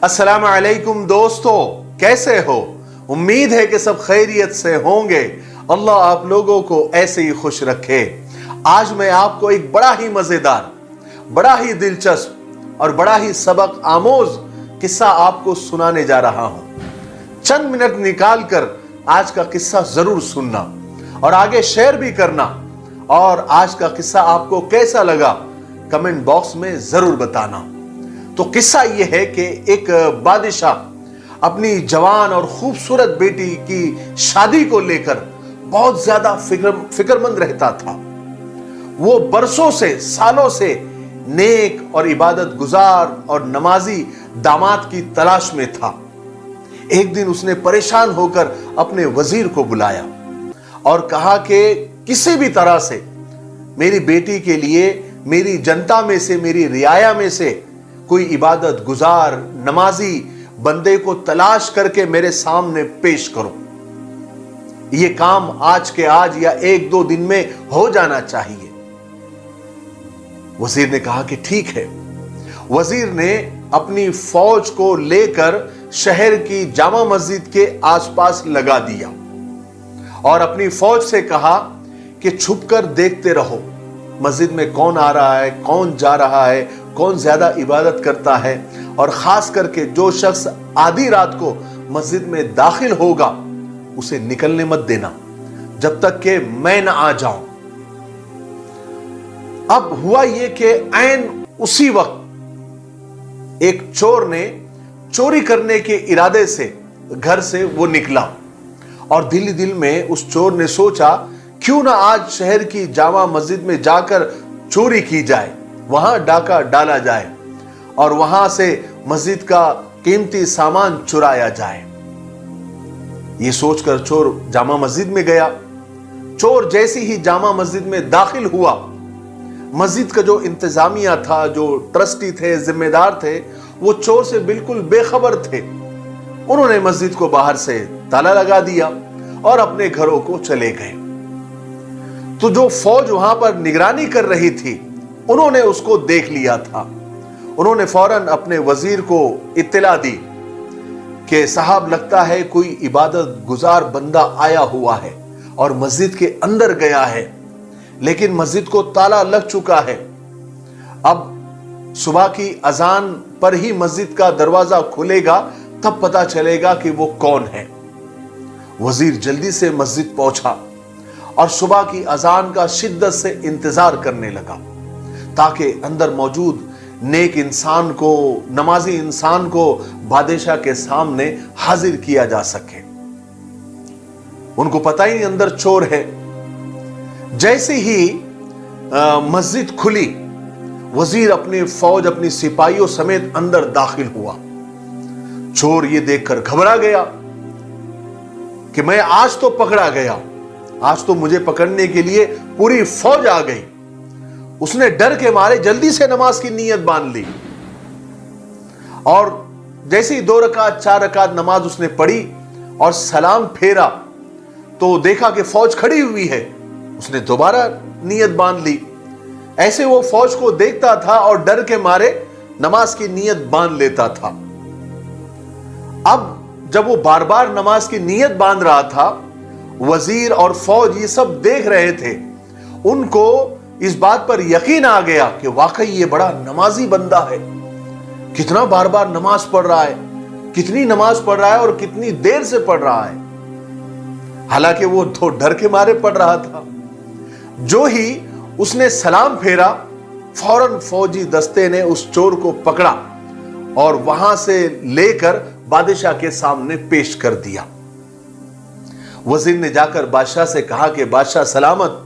अस्सलाम अलैकुम दोस्तों, कैसे हो? उम्मीद है कि सब खैरियत से होंगे। अल्लाह आप लोगों को ऐसे ही खुश रखे। आज मैं आपको एक बड़ा ही मजेदार, बड़ा ही दिलचस्प और बड़ा ही सबक आमोज किस्सा आपको सुनाने जा रहा हूं। चंद मिनट निकाल कर आज का किस्सा जरूर सुनना और आगे शेयर भी करना। और आज का किस्सा आपको कैसा लगा कमेंट बॉक्स में जरूर बताना। तो किस्सा यह है कि एक बादशाह अपनी जवान और खूबसूरत बेटी की शादी को लेकर बहुत ज्यादा फिक्रमंद रहता था। वो बरसों से, सालों से नेक और इबादत गुजार और नमाजी दामाद की तलाश में था। एक दिन उसने परेशान होकर अपने वजीर को बुलाया और कहा कि किसी भी तरह से मेरी बेटी के लिए मेरी जनता में से, मेरी रियाया में से कोई इबादत गुजार नमाजी बंदे को तलाश करके मेरे सामने पेश करो। यह काम आज के आज या एक दो दिन में हो जाना चाहिए। वजीर ने कहा कि ठीक है। वजीर ने अपनी फौज को लेकर शहर की जामा मस्जिद के आसपास लगा दिया और अपनी फौज से कहा कि छुपकर देखते रहो मस्जिद में कौन आ रहा है, कौन जा रहा है, कौन ज्यादा इबादत करता है, और खास करके जो शख्स आधी रात को मस्जिद में दाखिल होगा उसे निकलने मत देना जब तक कि मैं ना आ जाऊं। अब हुआ यह कि ऐन उसी वक्त एक चोर ने चोरी करने के इरादे से घर से वो निकला और दिल ही दिल में उस चोर ने सोचा क्यों ना आज शहर की जामा मस्जिद में जाकर चोरी की जाए, वहां डाका डाला जाए और वहां से मस्जिद का कीमती सामान चुराया जाए। यह सोचकर चोर जामा मस्जिद में गया। चोर जैसे ही जामा मस्जिद में दाखिल हुआ, मस्जिद का जो इंतजामिया था, जो ट्रस्टी थे, जिम्मेदार थे, वो चोर से बिल्कुल बेखबर थे। उन्होंने मस्जिद को बाहर से ताला लगा दिया और अपने घरों को चले गए। तो जो फौज वहां पर निगरानी कर रही थी उन्होंने उसको देख लिया था। उन्होंने फौरन अपने वजीर को इत्तला दी कि साहब लगता है कोई इबादत गुजार बंदा आया हुआ है और मस्जिद के अंदर गया है, लेकिन मस्जिद को ताला लग चुका है। अब सुबह की अजान पर ही मस्जिद का दरवाजा खुलेगा, तब पता चलेगा कि वो कौन है। वजीर जल्दी से मस्जिद पहुंचा और सुबह की अजान का शिद्दत से इंतजार करने लगा ताकि अंदर मौजूद नेक इंसान को, नमाजी इंसान को बादशाह के सामने हाजिर किया जा सके। उनको पता ही नहीं अंदर चोर है। जैसे ही मस्जिद खुली, वजीर अपनी फौज, अपनी सिपाहियों समेत अंदर दाखिल हुआ। चोर ये देखकर घबरा गया कि मैं आज तो पकड़ा गया, आज तो मुझे पकड़ने के लिए पूरी फौज आ गई। उसने डर के मारे जल्दी से नमाज की नीयत बांध ली और जैसे ही 2 रकात 4 रकात नमाज उसने पढ़ी और सलाम फेरा तो देखा कि फौज खड़ी हुई है। उसने दोबारा नीयत बांध ली। ऐसे वो फौज को देखता था और डर के मारे नमाज की नीयत बांध लेता था। अब जब वो बार बार नमाज की नीयत बांध रहा था, वजीर और फौज ये सब देख रहे थे। उनको इस बात पर यकीन आ गया कि वाकई ये बड़ा नमाजी बंदा है। कितना बार बार नमाज पढ़ रहा है, कितनी नमाज पढ़ रहा है और कितनी देर से पढ़ रहा है। हालांकि वो तो डर के मारे पढ़ रहा था। जो ही उसने सलाम फेरा, फौरन फौजी दस्ते ने उस चोर को पकड़ा और वहां से लेकर बादशाह के सामने पेश कर दिया। वजीर ने जाकर बादशाह से कहा कि बादशाह सलामत,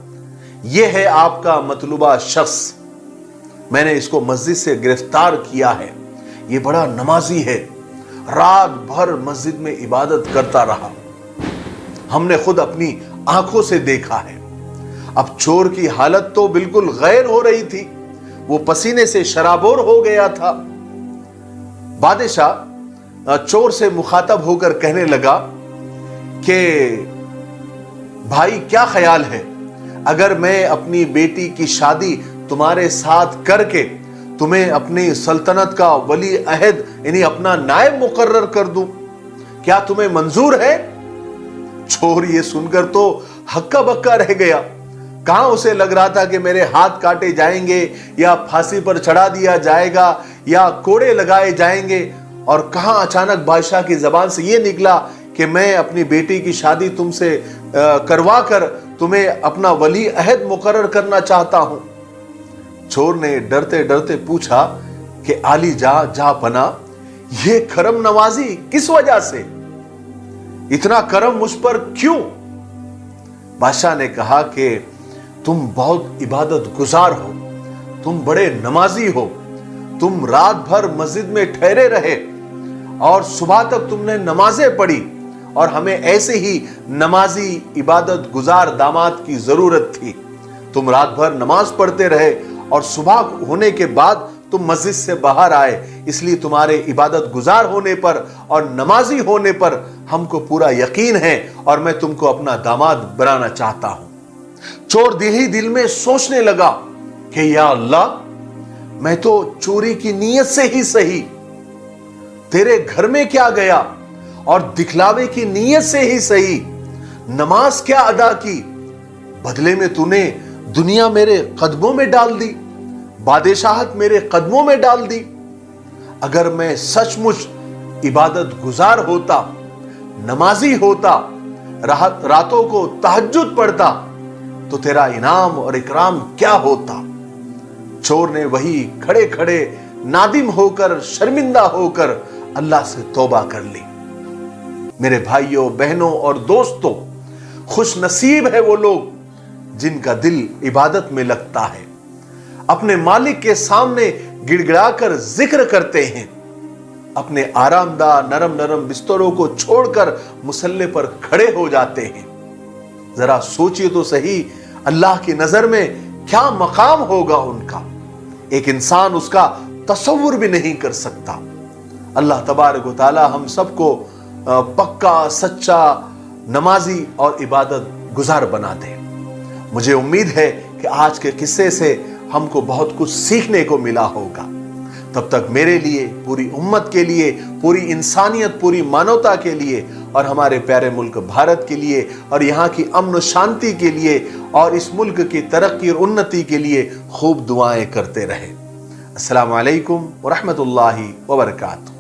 यह है आपका मतलूबा शख्स। मैंने इसको मस्जिद से गिरफ्तार किया है। यह बड़ा नमाजी है, रात भर मस्जिद में इबादत करता रहा। हमने खुद अपनी आंखों से देखा है। अब चोर की हालत तो बिल्कुल गैर हो रही थी, वो पसीने से शराबोर हो गया था। बादशाह चोर से मुखातब होकर कहने लगा कि भाई क्या ख्याल है, अगर मैं अपनी बेटी की शादी तुम्हारे साथ करके तुम्हें अपनी सल्तनत का वली अहद इन्हें अपना नायब मुकर्रर कर दूं, क्या तुम्हें मंजूर है? चोर ये सुनकर तो हक्का बक्का रह गया। कहां उसे लग रहा था कि मेरे हाथ काटे जाएंगे या फांसी पर चढ़ा दिया जाएगा या कोड़े लगाए जाएंगे, और कहां अचानक बादशाह की जबान से यह निकला कि मैं अपनी बेटी की शादी तुमसे करवा कर तुम्हें अपना वली अहद मुकर्रर करना चाहता हूं। चोर ने डरते डरते पूछा कि आली जा पना, ये करम नवाजी किस वजह से? इतना करम मुझ पर क्यों? बादशाह ने कहा कि तुम बहुत इबादत गुजार हो, तुम बड़े नमाजी हो, तुम रात भर मस्जिद में ठहरे रहे और सुबह तक तुमने नमाजें पढ़ी, और हमें ऐसे ही नमाजी इबादत गुजार दामाद की जरूरत थी। तुम रात भर नमाज पढ़ते रहे और सुबह होने के बाद तुम मस्जिद से बाहर आए, इसलिए तुम्हारे इबादत गुजार होने पर और नमाजी होने पर हमको पूरा यकीन है और मैं तुमको अपना दामाद बनाना चाहता हूं। चोर दिल ही दिल में सोचने लगा कि या अल्लाह, मैं तो चोरी की नीयत से ही सही तेरे घर में क्या गया और दिखलावे की नीयत से ही सही नमाज क्या अदा की, बदले में तूने दुनिया मेरे कदमों में डाल दी, बादशाहत मेरे कदमों में डाल दी। अगर मैं सचमुच इबादत गुजार होता, नमाजी होता, रातों को तहज्जुद पढ़ता, तो तेरा इनाम और इकराम क्या होता। चोर ने वही खड़े खड़े नादिम होकर, शर्मिंदा होकर अल्लाह से तौबा कर ली। मेरे भाइयों, बहनों और दोस्तों, खुश नसीब है वो लोग जिनका दिल इबादत में लगता है, अपने मालिक के सामने गिड़गिड़ाकर जिक्र करते हैं, अपने आरामदा नरम नरम बिस्तरों को छोड़कर मुसल्ले पर खड़े हो जाते हैं। जरा सोचिए तो सही, अल्लाह की नजर में क्या मकाम होगा उनका, एक इंसान उसका तसव्वुर भी नहीं कर सकता। अल्लाह तबारक व तआला हम सबको पक्का सच्चा नमाजी और इबादत गुजार बना दे। मुझे उम्मीद है कि आज के किस्से से हमको बहुत कुछ सीखने को मिला होगा। तब तक मेरे लिए, पूरी उम्मत के लिए, पूरी इंसानियत, पूरी मानवता के लिए और हमारे प्यारे मुल्क भारत के लिए और यहाँ की अमन शांति के लिए और इस मुल्क की तरक्की और उन्नति के लिए खूब दुआएं करते रहे। अस्सलामु अलैकुम व रहमतुल्लाहि व बरकातहू।